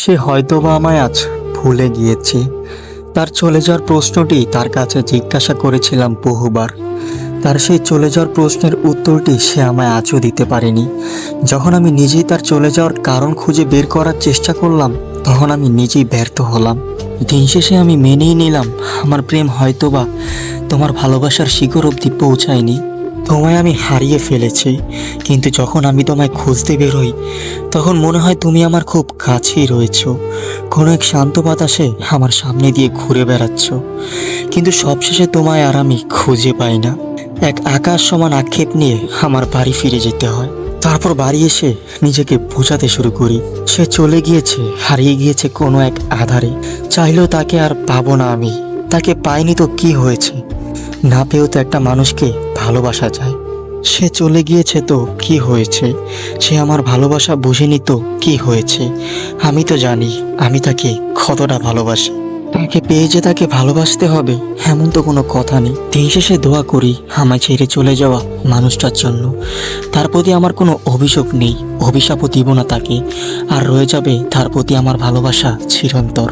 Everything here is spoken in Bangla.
সে হয়তোবা আমায় আজ ভুলে গিয়েছে। তার চলে যাওয়ার প্রশ্নটি তার কাছে জিজ্ঞাসা করেছিলাম বহুবার। তার সেই চলে যাওয়ার প্রশ্নের উত্তরটি সে আমায় আজও দিতে পারেনি। যখন আমি নিজেই তার চলে যাওয়ার কারণ খুঁজে বের করার চেষ্টা করলাম, তখন আমি নিজেই ব্যর্থ হলাম। দিন শেষে আমি মেনেই নিলাম আমার প্রেম হয়তোবা তোমার ভালোবাসার শিখর অবধি পৌঁছায়নি। তোমায় আমি হারিয়ে ফেলেছি, কিন্তু যখন আমি তোমায় খুঁজতে বেরোই তখন মনে হয় তুমি আমার খুব কাছেই রয়েছো। কোনো এক শান্ত বাতাসে আমার সামনে দিয়ে ঘুরে বেড়াচ্ছ, কিন্তু সবশেষে তোমায় আর আমি খুঁজে পাই না। এক আকাশ সমান আক্ষেপ নিয়ে আমার বাড়ি ফিরে যেতে হয়। তারপর বাড়ি এসে নিজেকে বোঝাতে শুরু করি, সে চলে গিয়েছে, হারিয়ে গিয়েছে কোনো এক আধারে। চাইলেও তাকে আর পাবো না আমি। তাকে পাইনি তো কি হয়েছে, না পেয়েও তো একটা মানুষকে ভালোবাসা যায়। সে চলে গিয়েছে তো কি হয়েছে, সে আমার ভালোবাসা বুঝেনি তো কি হয়েছে। আমি তো জানি আমি তাকে কতটা ভালোবাসি। তাকে পেয়ে যে তাকে ভালোবাসতে হবে এমন তো কোনো কথা নেই। দিন শেষে দোয়া করি আমায় ছেড়ে চলে যাওয়া মানুষটার জন্য। তার প্রতি আমার কোনো অভিযোগ নেই, অভিশাপও দিব না তাকে। আর রয়ে যাবে তার প্রতি আমার ভালোবাসা চিরন্তর।